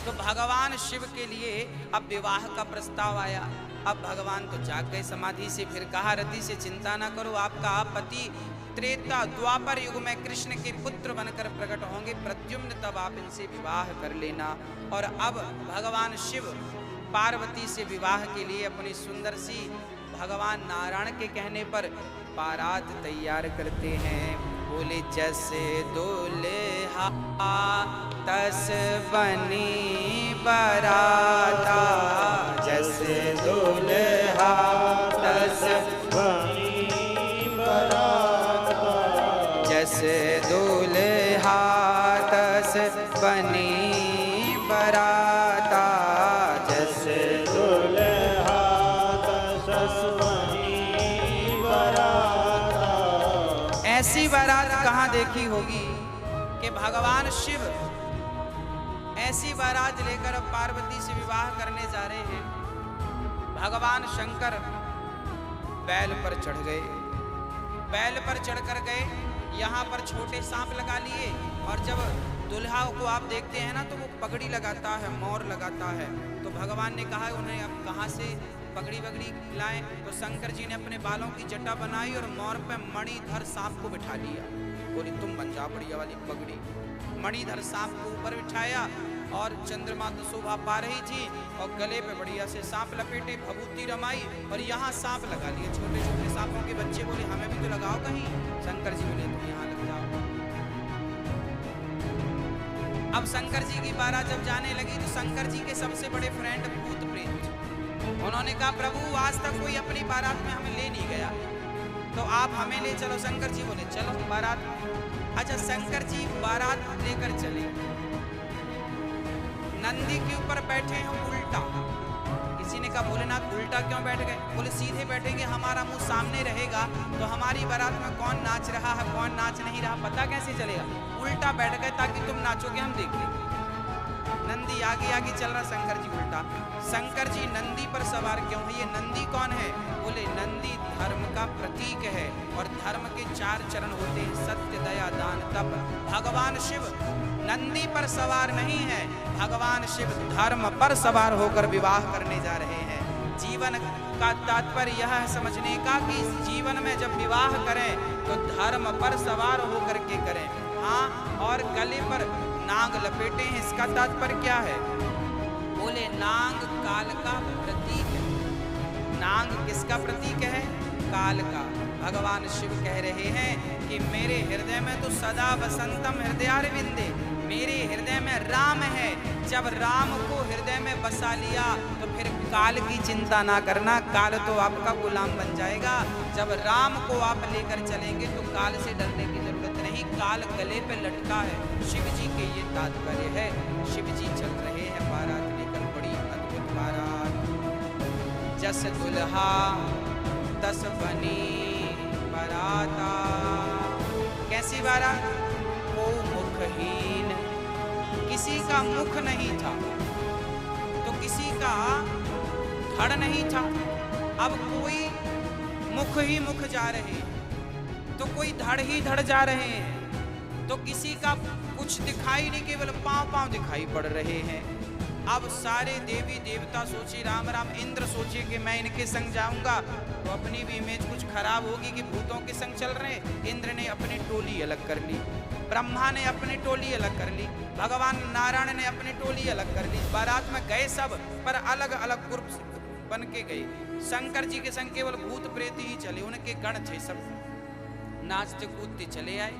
तो भगवान शिव के लिए अब विवाह का प्रस्ताव आया। अब भगवान तो जाग गए समाधि से। फिर कहा रति से चिंता ना करो, आपका पति त्रेता द्वापर युग में कृष्ण के पुत्र बनकर प्रकट होंगे प्रद्युम्न, तब आप इनसे विवाह कर लेना। और अब भगवान शिव पार्वती से विवाह के लिए अपनी सुंदर सी भगवान नारायण के कहने पर बारात तैयार करते हैं। बोले जैसे दुल्हा तस बनी बाराता, जैसे दुल्हा तस बनी बाराता, जैसे दुल्हा तस बनी बाराता, जैसे दुल्हा तस बनी बाराता। ऐसी बारात कहाँ देखी होगी कि भगवान शिव ऐसी बारात लेकर अब पार्वती से विवाह करने जा रहे हैं। भगवान शंकर बैल पर चढ़ गए, बैल पर चढ़कर गए, यहाँ पर छोटे सांप लगा लिए। और जब दुल्हा को आप देखते हैं ना तो वो पगड़ी लगाता है, मोर लगाता है। तो भगवान ने कहा उन्हें अब कहाँ से पगड़ी वगड़ी लाएं। तो शंकर जी ने अपने बालों की जटा बनाई और मोर पे मणिधर सांप को बिठा लिया। बोली तुम बन जा बढ़िया वाली पगड़ी। मणिधर सांप को ऊपर बिठाया और चंद्रमा तो शोभा पा रही थी और गले पे बढ़िया से सांप लपेटे, भभूति रमाई और यहाँ सांप लगा लिए। छोटे छोटे सांपों के बच्चे बोले हमें भी तो लगाओ कहीं। शंकर जी बोले तुम यहाँ लग जाओ। अब शंकर जी की बारात जब जाने लगी तो शंकर जी के सबसे बड़े फ्रेंड भूत प्रेत, उन्होंने कहा प्रभु आज तक कोई अपनी बारात में हमें ले नहीं गया, तो आप हमें ले चलो। शंकर जी बोले चलो बारात। अच्छा शंकर जी बारात लेकर चले, नंदी के ऊपर बैठे हैं उल्टा। किसी ने कहा भोलेनाथ उल्टा क्यों बैठ गए? बोले सीधे बैठेंगे हमारा मुंह सामने रहेगा तो हमारी बारात में कौन नाच रहा है कौन नाच नहीं रहा पता कैसे चलेगा? उल्टा बैठ गए ताकि तुम नाचोगे हम देखेंगे। नंदी आगे आगे चल रहा, शंकर जी उल्टा। शंकर जी नंदी पर सवार क्यों है? ये नंदी कौन है? बोले नंदी धर्म का प्रतीक है और धर्म के 4 चरण होते हैं, सत्य दया दान तप। भगवान शिव नंदी पर सवार नहीं है, भगवान शिव धर्म पर सवार होकर विवाह करने जा रहे हैं। जीवन का तात्पर्य यह है समझने का कि इस जीवन में जब विवाह करें तो धर्म पर सवार होकर के करें। हाँ, और गले पर नाग लपेटे हैं, इसका तात्पर्य क्या है? बोले नाग काल का प्रतीक है। नाग किसका प्रतीक है? काल का। भगवान शिव कह रहे हैं कि मेरे हृदय में तो सदा वसंतम हृदयारविंदे, मेरे हृदय में राम है। जब राम को हृदय में बसा लिया तो फिर काल की चिंता ना करना, काल तो आपका गुलाम बन जाएगा। जब राम को आप लेकर चलेंगे तो काल से डरने की जरूरत नहीं, काल गले पे लटका है। शिव जी के ये तात्पर्य है। शिव जी चल रहे हैं बारात लेकर, बड़ी अद्भुत बारात। जस दुल्हा तस बनी बाराता। कैसी बारात? को मुखहीन, किसी का मुख नहीं था तो किसी का धड़ नहीं था। अब कोई मुख ही मुख जा रहे हैं तो कोई धड़ ही धड़ जा रहे हैं, तो किसी का कुछ दिखाई नहीं, केवल पांव पांव दिखाई पड़ रहे हैं। अब सारे देवी देवता सोचे राम राम, इंद्र सोचे कि मैं इनके संग जाऊंगा तो अपनी भी इमेज कुछ खराब होगी कि भूतों के संग चल रहे हैं। इंद्र ने अपनी टोली अलग कर ली, ब्रह्मा ने अपनी टोली अलग कर ली, भगवान नारायण ने अपनी टोली अलग कर ली। बारात में गए सब पर अलग अलग ग्रुप बन के गए। शंकर जी के संग केवल भूत प्रेत ही चले, उनके गण थे, सब नाचते कूदते चले आए।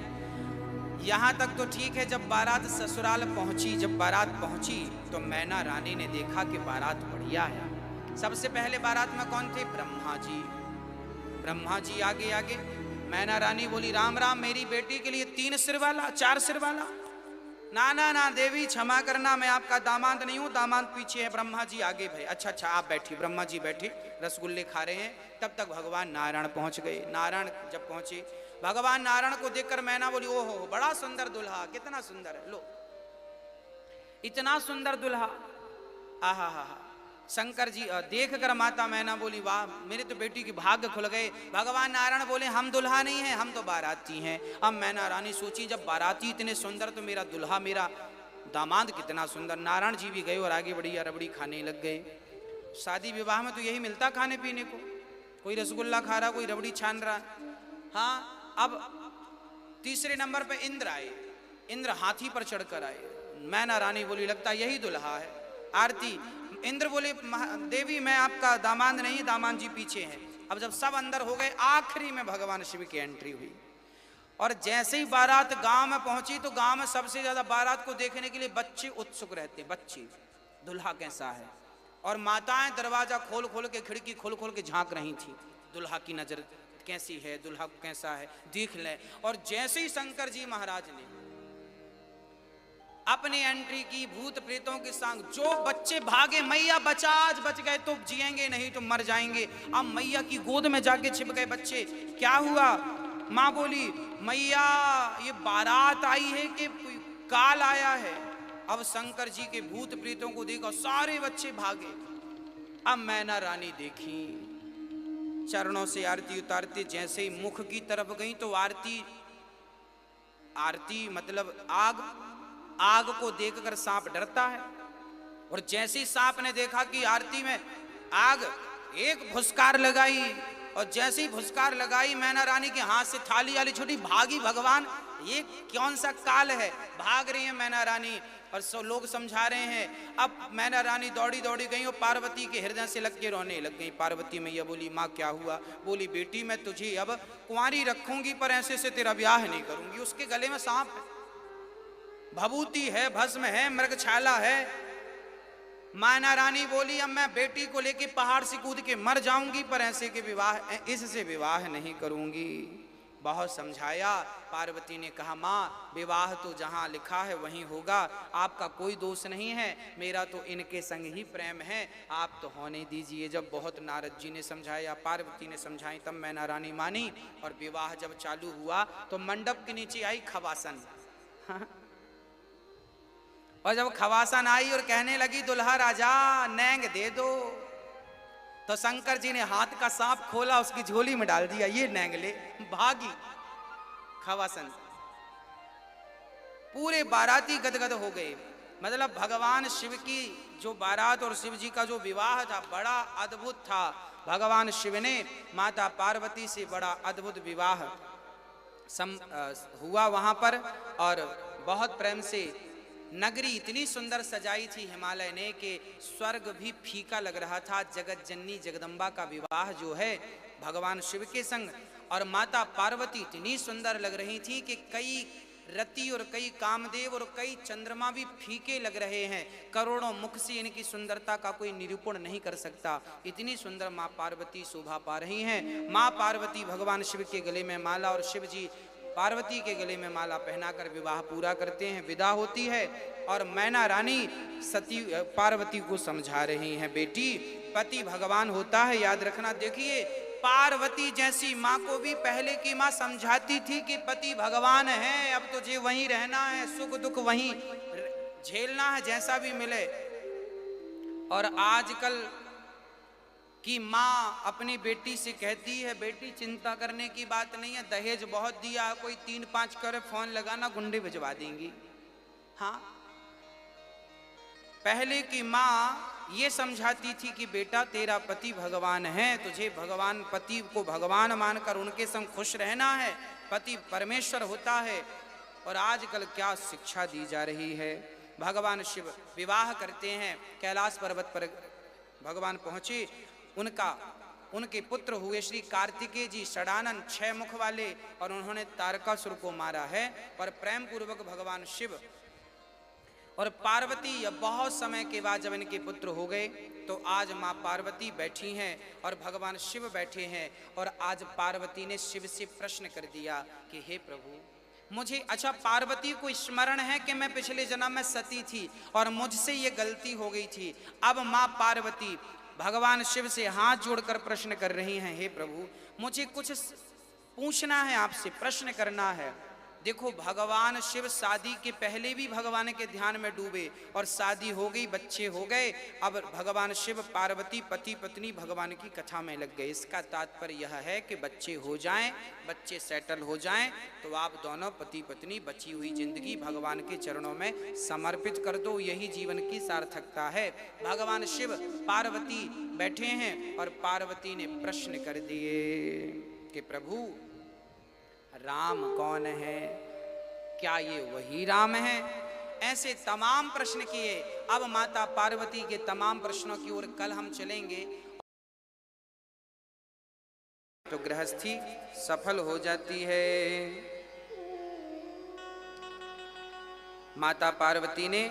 यहाँ तक तो ठीक है। जब बारात ससुराल पहुंची, जब बारात पहुंची तो मैना रानी ने देखा कि बारात बढ़िया है। सबसे पहले बारात में कौन थे? ब्रह्मा जी। ब्रह्मा जी आगे आगे। मैना रानी बोली राम राम, मेरी बेटी के लिए 3 सिर वाला 4 सिर वाला? ना ना ना देवी क्षमा करना, मैं आपका दामाद नहीं हूँ, दामाद पीछे है। ब्रह्मा जी आगे भाई। अच्छा अच्छा आप बैठिए। ब्रह्मा जी बैठे रसगुल्ले खा रहे हैं। तब तक भगवान नारायण पहुंच गए। नारायण जब पहुंचे, भगवान नारायण को देखकर मैना बोली ओहो बड़ा सुंदर दुल्हा, कितना सुंदर है, लो इतना सुंदर दुल्हा, आहा हा हा। शंकर जी देख कर माता मैना बोली वाह मेरे तो बेटी की भाग्य खुल गए। भगवान नारायण बोले हम दुल्हा नहीं हैं, हम तो बाराती हैं। अब मैना रानी सोची जब बाराती इतने सुंदर तो मेरा दुल्हा मेरा दामाद कितना सुंदर। नारायण जी भी गए और आगे बढ़िया रबड़ी खाने लग गए। शादी विवाह में तो यही मिलता खाने पीने को, कोई रसगुल्ला खा रहा, कोई रबड़ी छान रहा। हाँ, अब तीसरे नंबर पे इंद्र आए। इंद्र हाथी पर चढ़कर आए। मैना रानी बोली लगता यही दुल्हा है। आरती, इंद्र बोले देवी मैं आपका दामाद नहीं, दामाद जी पीछे हैं। अब जब सब अंदर हो गए, आखिरी में भगवान शिव की एंट्री हुई। और जैसे ही बारात गांव में पहुंची तो गांव में सबसे ज्यादा बारात को देखने के लिए बच्चे उत्सुक रहते, बच्चे दुल्हा कैसा है। और माताएं दरवाजा खोल खोल के, खिड़की खोल खोल के झांक रही थी, दुल्हा की नजर कैसी है, दुल्हा कैसा है, देख ले। और जैसे ही शंकर जी महाराज ने अपनी एंट्री की, भूत प्रेतों के संग जो बच्चे भागे, मैया बचा, आज बच गए तो जिएंगे, नहीं तो मर जाएंगे। अब मैया की गोद में जाके छिप गए बच्चे। क्या हुआ? माँ बोली मैया ये बारात आई है कि काल आया है। अब शंकर जी के भूत प्रेतों को देखा, सारे बच्चे भागे। अब मैना रानी देखी, चरणों से आरती उतारते जैसे ही मुख की तरफ गई तो आरती मतलब आग को देखकर सांप डरता है। और जैसे ही सांप ने देखा कि आरती में आग, एक फुसकार लगाई। और जैसे ही फुसकार लगाई, मैना रानी के हाथ से थाली वाली छुटी, भागी। भगवान ये कौन सा काल है, भाग रही है मैना रानी। और सब लोग समझा रहे हैं। अब मैना रानी दौड़ी दौड़ी गई और पार्वती के हृदय से लग के रोने लग गई। पार्वती मैया बोली माँ क्या हुआ? बोली बेटी मैं तुझे अब कुंवारी रखूंगी, पर ऐसे से तेरा ब्याह नहीं करूंगी। उसके गले में सांप है, भभूति है, भस्म है, मृगछाला है। मैना रानी बोली अब मैं बेटी को लेके पहाड़ से कूद के मर जाऊंगी, पर ऐसे के विवाह, इससे विवाह नहीं करूंगी। बहुत समझाया। पार्वती ने कहा माँ विवाह तो जहाँ लिखा है वहीं होगा, आपका कोई दोष नहीं है, मेरा तो इनके संग ही प्रेम है, आप तो होने दीजिए। जब बहुत नारद जी ने समझाया, पार्वती ने समझाई, तब मैना रानी मानी। और विवाह जब चालू हुआ तो मंडप के नीचे आई खवासन। और जब खवासन आई और कहने लगी दुल्हा राजा नैंग दे दो, तो शंकर जी ने हाथ का सांप खोला, उसकी झोली में डाल दिया, ये नैंग ले। भागी खवासन। पूरे बाराती गदगद हो गए। मतलब भगवान शिव की जो बारात और शिव जी का जो विवाह था बड़ा अद्भुत था। भगवान शिव ने माता पार्वती से बड़ा अद्भुत विवाह हुआ वहां पर। और बहुत प्रेम से नगरी इतनी सुंदर सजाई थी हिमालय ने कि स्वर्ग भी फीका लग रहा था। जगत जननी जगदम्बा का विवाह जो है भगवान शिव के संग और माता पार्वती इतनी सुंदर लग रही थी कि कई रति और कई कामदेव और कई चंद्रमा भी फीके लग रहे हैं। करोड़ों मुख से इनकी सुंदरता का कोई निरूपण नहीं कर सकता। इतनी सुंदर माँ पार्वती शोभा पा रही हैं। माँ पार्वती भगवान शिव के गले में माला और शिव जी पार्वती के गले में माला पहनाकर विवाह पूरा करते हैं। विदा होती है और मैना रानी सती पार्वती को समझा रही हैं, बेटी पति भगवान होता है, याद रखना। देखिए पार्वती जैसी माँ को भी पहले की माँ समझाती थी कि पति भगवान है, अब तुझे वहीं रहना है, सुख दुख वहीं झेलना है जैसा भी मिले। और आजकल कि माँ अपनी बेटी से कहती है बेटी चिंता करने की बात नहीं है, दहेज बहुत दिया, कोई 3-5 करे फोन लगाना गुंडे भिजवा देंगी। हाँ, पहले की माँ ये समझाती थी कि बेटा तेरा पति भगवान है, तुझे भगवान पति को भगवान मानकर उनके संग खुश रहना है, पति परमेश्वर होता है। और आजकल क्या शिक्षा दी जा रही है। भगवान शिव विवाह करते हैं, कैलाश पर्वत पर भगवान पहुंचे, उनके पुत्र हुए श्री कार्तिकेय जी षडानन 6 मुख वाले, और उन्होंने तारकासुर को मारा है। और प्रेम पूर्वक भगवान शिव और पार्वती बहुत समय के बाद जब इनके पुत्र हो गए तो आज माँ पार्वती बैठी हैं और भगवान शिव बैठे हैं। और आज पार्वती ने शिव से प्रश्न कर दिया कि हे प्रभु मुझे, अच्छा पार्वती को स्मरण है कि मैं पिछले जन्म में सती थी और मुझसे ये गलती हो गई थी। अब माँ पार्वती भगवान शिव से हाथ जोड़कर प्रश्न कर रही हैं, हे प्रभु मुझे कुछ पूछना है आपसे, प्रश्न करना है। देखो भगवान शिव शादी के पहले भी भगवान के ध्यान में डूबे और शादी हो गई, बच्चे हो गए, अब भगवान शिव पार्वती पति पत्नी भगवान की कथा में लग गए। इसका तात्पर्य यह है कि बच्चे हो जाएं, बच्चे सेटल हो जाएं तो आप दोनों पति पत्नी बची हुई जिंदगी भगवान के चरणों में समर्पित कर दो, यही जीवन की सार्थकता है। भगवान शिव पार्वती बैठे हैं और पार्वती ने प्रश्न कर दिए कि प्रभु राम कौन है, क्या ये वही राम है? ऐसे तमाम प्रश्न किए। अब माता पार्वती के तमाम प्रश्नों की ओर कल हम चलेंगे तो गृहस्थी सफल हो जाती है। माता पार्वती ने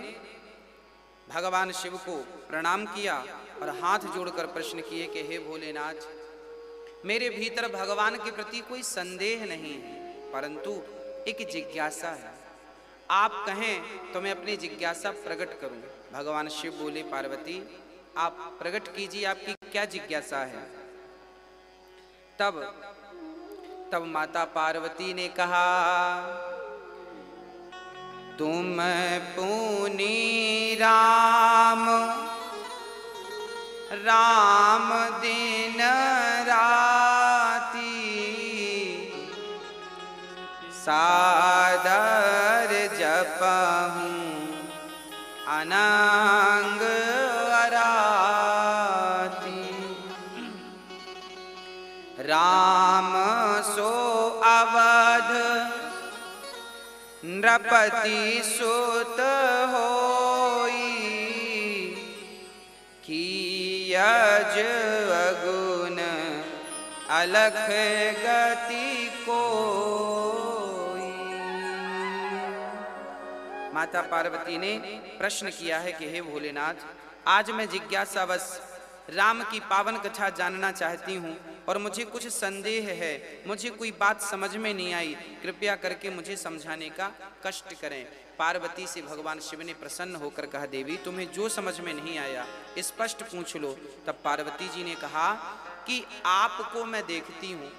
भगवान शिव को प्रणाम किया और हाथ जोड़कर प्रश्न किए कि हे भोलेनाथ, मेरे भीतर भगवान के प्रति कोई संदेह नहीं है, परंतु एक जिज्ञासा है। आप कहें तो मैं अपनी जिज्ञासा प्रकट करूं। भगवान शिव बोले, पार्वती आप प्रकट कीजिए, आपकी क्या जिज्ञासा है? तब माता पार्वती ने कहा, तुम पुनी राम राम दिन राती सादर जपहूं अनंग अराती। राम सो अवध नृपति सुत होई, कियज अगुण अलख गति कोई। माता पार्वती ने प्रश्न किया है कि हे भोलेनाथ, आज मैं जिज्ञासावश राम की पावन कथा जानना चाहती हूँ और मुझे कुछ संदेह है, मुझे कोई बात समझ में नहीं आई, कृपया करके मुझे समझाने का कष्ट करें। पार्वती से भगवान शिव ने प्रसन्न होकर कहा, देवी तुम्हें जो समझ में नहीं आया स्पष्ट पूछ लो। तब पार्वती जी ने कहा कि आपको मैं देखती हूँ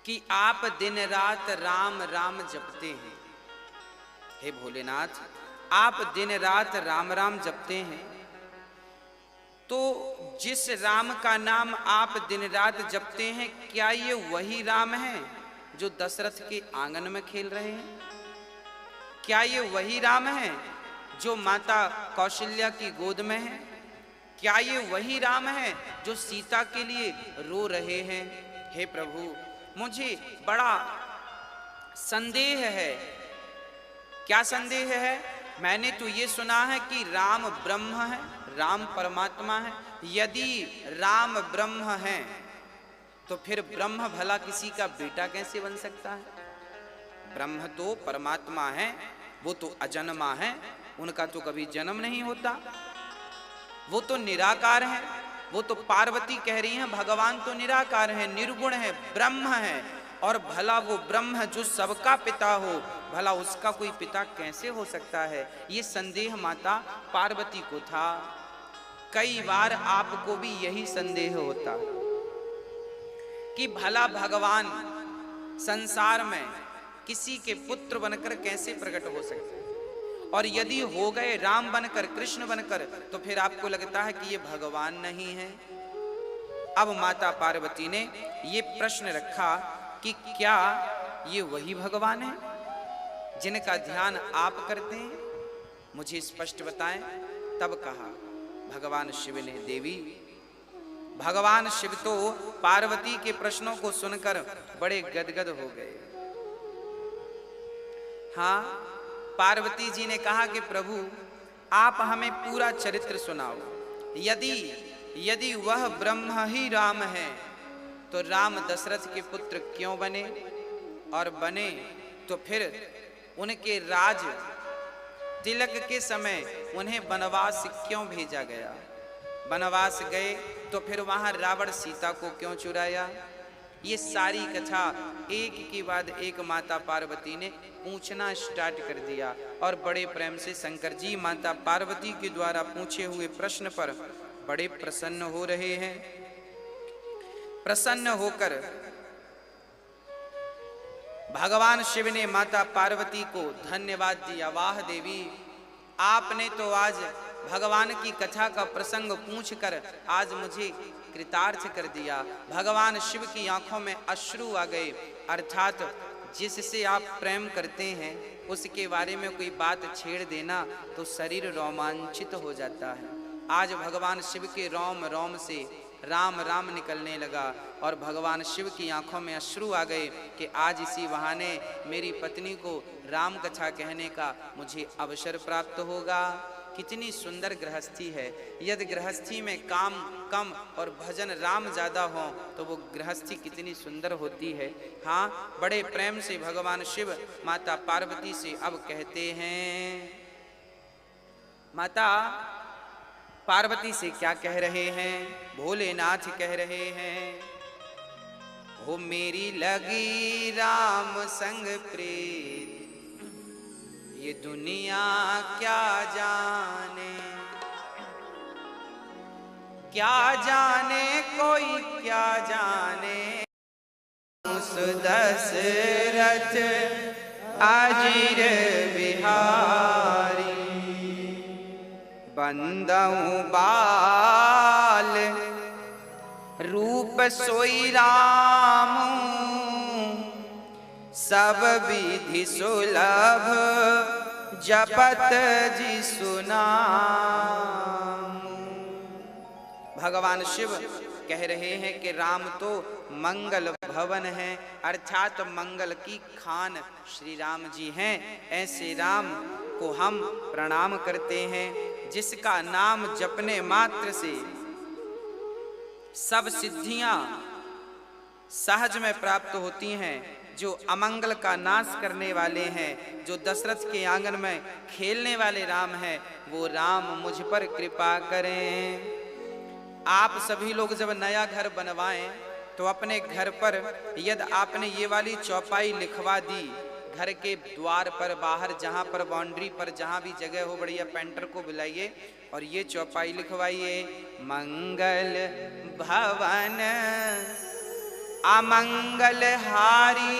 कि आप दिन रात राम राम जपते हैं। हे भोलेनाथ, आप दिन रात राम राम जपते हैं, तो जिस राम का नाम आप दिन रात जपते हैं, क्या ये वही राम है जो दशरथ के आंगन में खेल रहे हैं? क्या ये वही राम है जो माता कौशल्या की गोद में है? क्या ये वही राम है जो सीता के लिए रो रहे हैं? हे प्रभु, मुझे बड़ा संदेह है। क्या संदेह है? मैंने तो ये सुना है कि राम ब्रह्म है, राम परमात्मा है। यदि राम ब्रह्म है तो फिर ब्रह्म भला किसी का बेटा कैसे बन सकता है? ब्रह्म तो परमात्मा है, वो तो अजन्मा है, उनका तो कभी जन्म नहीं होता, वो तो निराकार है। वो तो पार्वती कह रही हैं भगवान तो निराकार है, निर्गुण है, ब्रह्म है, और भला वो ब्रह्म जो सबका पिता हो, भला उसका कोई पिता कैसे हो सकता है? ये संदेह माता पार्वती को था। कई बार आपको भी यही संदेह होता कि भला भगवान संसार में किसी के पुत्र बनकर कैसे प्रकट हो सकते हैं, और यदि हो गए राम बनकर, कृष्ण बनकर, तो फिर आपको लगता है कि ये भगवान नहीं है। अब माता पार्वती ने ये प्रश्न रखा कि क्या ये वही भगवान है जिनका ध्यान आप करते हैं? मुझे स्पष्ट बताएं। तब कहा भगवान शिव ने, देवी भगवान शिव तो पार्वती के प्रश्नों को सुनकर बड़े गदगद हो गए। हाँ, पार्वती जी ने कहा कि प्रभु आप हमें पूरा चरित्र सुनाओ। यदि वह ब्रह्म ही राम है तो राम दशरथ के पुत्र क्यों बने, और बने तो फिर उनके राज तिलक के समय उन्हें वनवास क्यों भेजा गया? वनवास गए तो फिर वहां रावण सीता को क्यों चुराया? ये सारी कथा एक के बाद एक माता पार्वती ने पूछना स्टार्ट कर दिया, और बड़े प्रेम से शंकर जी माता पार्वती के द्वारा पूछे हुए प्रश्न पर बड़े प्रसन्न हो रहे हैं। प्रसन्न होकर भगवान शिव ने माता पार्वती को धन्यवाद दिया। वाह देवी, आपने तो आज भगवान की कथा का प्रसंग पूछकर आज मुझे कृतार्थ कर दिया। भगवान शिव की आंखों में अश्रु आ गए, अर्थात जिससे आप प्रेम करते हैं उसके बारे में कोई बात छेड़ देना तो शरीर रोमांचित हो जाता है। आज भगवान शिव के रोम रोम से राम राम निकलने लगा और भगवान शिव की आंखों में अश्रु आ गए कि आज इसी बहाने मेरी पत्नी को राम कथा कहने का मुझे अवसर प्राप्त होगा। कितनी सुंदर गृहस्थी है। यदि गृहस्थी में काम कम और भजन राम ज़्यादा हो तो वो गृहस्थी कितनी सुंदर होती है। हाँ, बड़े प्रेम से भगवान शिव माता पार्वती से अब कहते हैं, माता पार्वती से क्या कह रहे हैं? भोलेनाथ कह रहे हैं, हो मेरी लगी राम संग प्रीत, ये दुनिया क्या जाने, क्या जाने कोई क्या जाने, उस दशरथ अजीर बिहारी, बंदऊ बाल रूप सोई राम, सब विधि सुलभ जपत जी सुनाम। भगवान शिव कह रहे हैं कि राम तो मंगल भवन है, अर्थात मंगल की खान श्री राम जी हैं। ऐसे राम को हम प्रणाम करते हैं, जिसका नाम जपने मात्र से सब सिद्धियां सहज में प्राप्त होती हैं। जो अमंगल का नाश करने वाले हैं, जो दशरथ के आंगन में खेलने वाले राम हैं, वो राम मुझ पर कृपा करें। आप सभी लोग जब नया घर बनवाएं तो अपने घर पर यदि आपने ये वाली चौपाई लिखवा दी, घर के द्वार पर बाहर जहाँ पर बाउंड्री पर जहाँ भी जगह हो, बढ़िया पेंटर को बुलाइए और ये चौपाई लिखवाइए, मंगल भवन अमंगल हारी,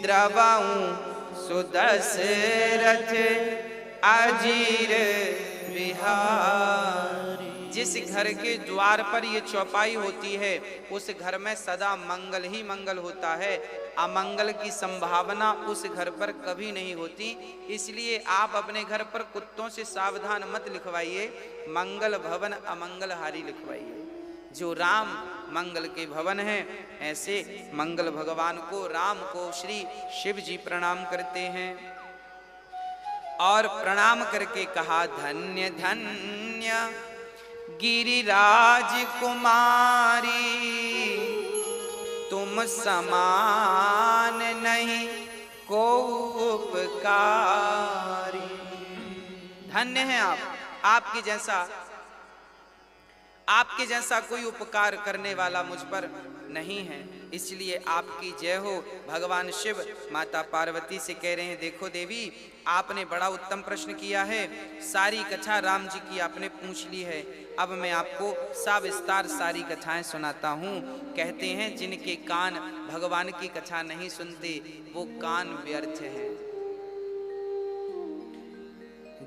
द्रवऊ सुदशरथ अजीर बिहारी। जिस घर के द्वार पर ये चौपाई होती है उस घर में सदा मंगल ही मंगल होता है, अमंगल की संभावना उस घर पर कभी नहीं होती। इसलिए आप अपने घर पर कुत्तों से सावधान मत लिखवाइए, मंगल भवन अमंगल हारी लिखवाइए। जो राम मंगल के भवन हैं, ऐसे मंगल भगवान को, राम को श्री शिव जी प्रणाम करते हैं। और प्रणाम करके कहा, धन्य धन्य गिरिराज कुमारी, तुम समान नहीं को उपकारी। धन्य हैं आप, आपके जैसा कोई उपकार करने वाला मुझ पर नहीं है, इसलिए आपकी जय हो। भगवान शिव माता पार्वती से कह रहे हैं, देखो देवी, आपने बड़ा उत्तम प्रश्न किया है, सारी कथा राम जी की आपने पूछ ली है, अब मैं आपको सविस्तार सारी कथाएं सुनाता हूँ। कहते हैं, जिनके कान भगवान की कथा नहीं सुनते वो कान व्यर्थ हैं।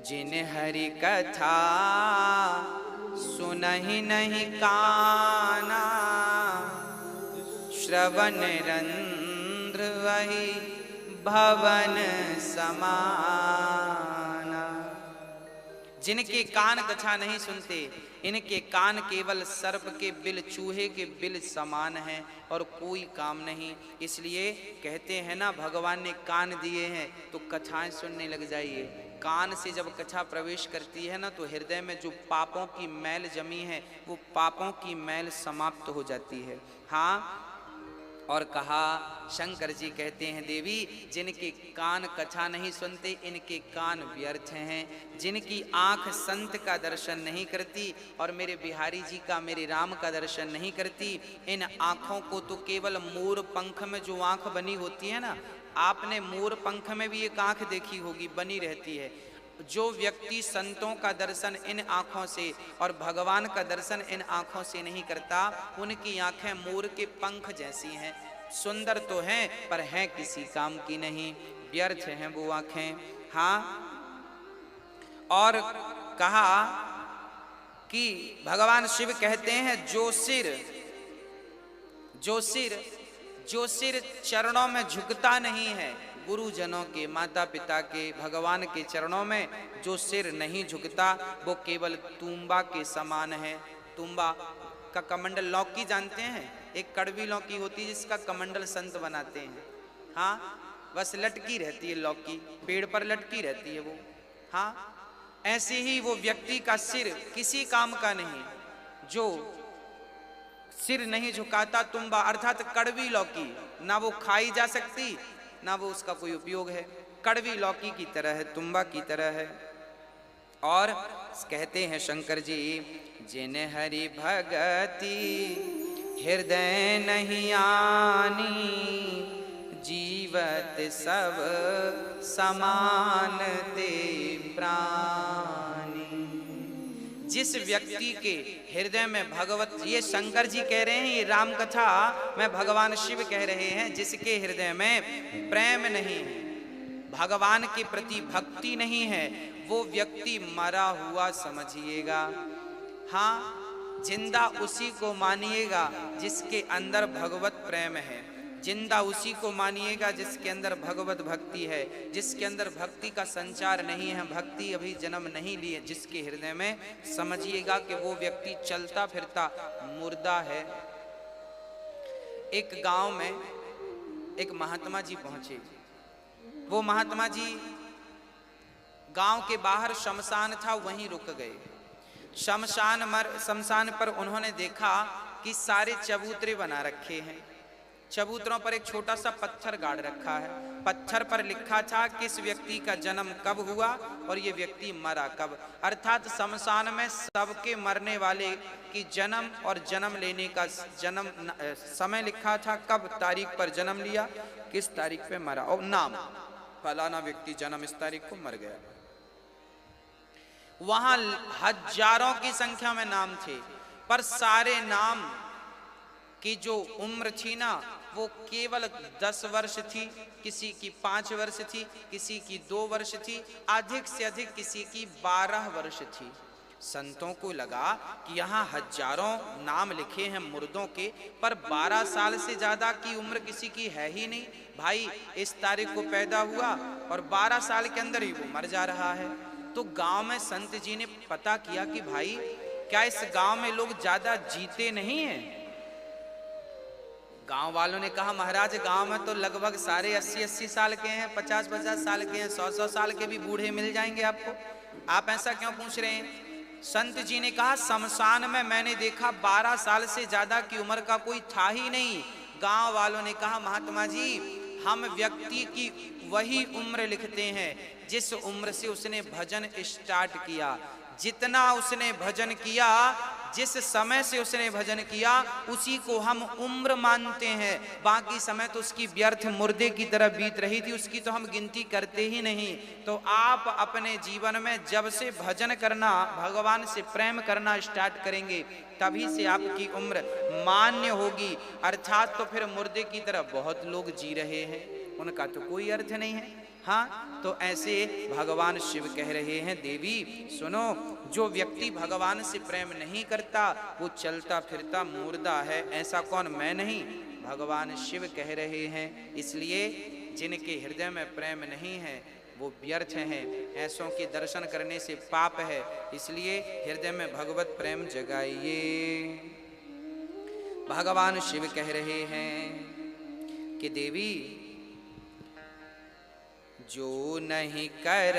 जिन हरि कथा सुनहि नहीं काना, श्रवण रंध्र वही भवन समाना। जिनके कान कथा नहीं सुनते, इनके कान केवल सर्प के बिल, चूहे के बिल समान हैं और कोई काम नहीं। इसलिए कहते हैं ना, भगवान ने कान दिए हैं तो कथाएं सुनने लग जाइए। कान से जब कथा प्रवेश करती है ना, तो हृदय में जो पापों की मैल जमी है वो पापों की मैल समाप्त हो जाती है। हाँ, और कहा, शंकर जी कहते हैं, देवी, जिनके कान कथा नहीं सुनते इनके कान व्यर्थ हैं। जिनकी आंख संत का दर्शन नहीं करती और मेरे बिहारी जी का, मेरे राम का दर्शन नहीं करती, इन आँखों को तो केवल मोर पंख में जो आँख बनी होती है ना, आपने मोर पंख में भी एक आँख देखी होगी, बनी रहती है। जो व्यक्ति संतों का दर्शन इन आँखों से और भगवान का दर्शन इन आँखों से नहीं करता, उनकी आँखें मोर के पंख जैसी हैं। सुंदर तो हैं पर हैं किसी काम की नहीं, व्यर्थ हैं वो आंखें। हाँ, और कहा कि भगवान शिव कहते हैं जो सिर चरणों में झुकता नहीं है, गुरुजनों के, माता पिता के, भगवान के चरणों में जो सिर नहीं झुकता वो केवल तुम्बा के समान है। तुम्बा का कमंडल, लौकी जानते हैं, एक कड़वी लौकी होती है जिसका कमंडल संत बनाते हैं। हाँ, बस लटकी रहती है लौकी, पेड़ पर लटकी रहती है वो। हाँ, ऐसे ही वो व्यक्ति का सिर किसी काम का नहीं, जो सिर नहीं झुकाता, तुम्बा अर्थात कड़वी लौकी, ना वो खाई जा सकती ना वो उसका कोई उपयोग है, कड़वी लौकी की तरह है, तुम्बा की तरह है। और कहते हैं शंकर जी, जिन हरि भगति हृदय नहीं आनी, जीवत सब समान ते प्राणी। जिस व्यक्ति के हृदय में भगवत, ये शंकर जी कह रहे हैं, ये राम कथा में भगवान शिव कह रहे हैं, जिसके हृदय में प्रेम नहीं है, भगवान के प्रति भक्ति नहीं है, वो व्यक्ति मरा हुआ समझिएगा। हाँ, जिंदा उसी को मानिएगा जिसके अंदर भगवत प्रेम है, जिंदा उसी को मानिएगा जिसके अंदर भगवत भक्ति है। जिसके अंदर भक्ति का संचार नहीं है, भक्ति अभी जन्म नहीं लिए जिसके हृदय में, समझिएगा कि वो व्यक्ति चलता फिरता मुर्दा है। एक गांव में एक महात्मा जी पहुंचे। वो महात्मा जी गांव के बाहर शमशान था, वहीं रुक गए। शमशान पर उन्होंने देखा कि सारे चबूतरे बना रखे हैं, चबूतरों पर एक छोटा सा पत्थर गाड़ रखा है, पत्थर पर लिखा था किस व्यक्ति का जन्म कब हुआ और ये व्यक्ति मरा कब। अर्थात शमशान में सबके मरने वाले की जन्म और जन्म लेने का जन्म समय लिखा था, कब तारीख पर जन्म लिया, किस तारीख पे मरा, और नाम, फलाना व्यक्ति जन्म इस तारीख को मर गया। वहां हजारों की संख्या में नाम थे, पर सारे नाम की जो उम्र थी ना, वो केवल 10 वर्ष थी, किसी की 5 वर्ष थी, किसी की 2 वर्ष थी, अधिक से अधिक किसी की 12 वर्ष थी। संतों को लगा कि यहाँ हजारों नाम लिखे हैं मुर्दों के, पर 12 साल से ज्यादा की उम्र किसी की है ही नहीं। भाई इस तारीख को पैदा हुआ और 12 साल के अंदर ही वो मर जा रहा है। तो गांव में संत जी ने पता किया कि भाई क्या इस गांव में लोग ज्यादा जीते नहीं हैं। गांव वालों ने कहा महाराज गांव में तो लगभग सारे 80-80 साल के हैं, 50-50 साल के हैं, 100-100 साल के भी बूढ़े मिल जाएंगे आपको, आप ऐसा क्यों पूछ रहे हैं। संत जी ने कहा शमशान में मैंने देखा 12 साल से ज्यादा की उम्र का कोई था ही नहीं। गांव वालों ने कहा महात्मा जी हम व्यक्ति की वही उम्र लिखते हैं जिस उम्र से उसने भजन स्टार्ट किया, जितना उसने भजन किया, जिस समय से उसने भजन किया उसी को हम उम्र मानते हैं। बाकी समय तो उसकी व्यर्थ मुर्दे की तरह बीत रही थी, उसकी तो हम गिनती करते ही नहीं। तो आप अपने जीवन में जब से भजन करना, भगवान से प्रेम करना स्टार्ट करेंगे तभी से आपकी उम्र मान्य होगी। अर्थात तो फिर मुर्दे की तरह बहुत लोग जी रहे हैं, उनका तो कोई अर्थ नहीं है। हाँ, तो ऐसे भगवान शिव कह रहे हैं देवी सुनो, जो व्यक्ति भगवान से प्रेम नहीं करता वो चलता फिरता मुर्दा है। ऐसा कौन, मैं नहीं, भगवान शिव कह रहे हैं। इसलिए जिनके हृदय में प्रेम नहीं है वो व्यर्थ हैं, ऐसों के दर्शन करने से पाप है। इसलिए हृदय में भगवत प्रेम जगाइए। भगवान शिव कह रहे हैं कि देवी जो नहीं कर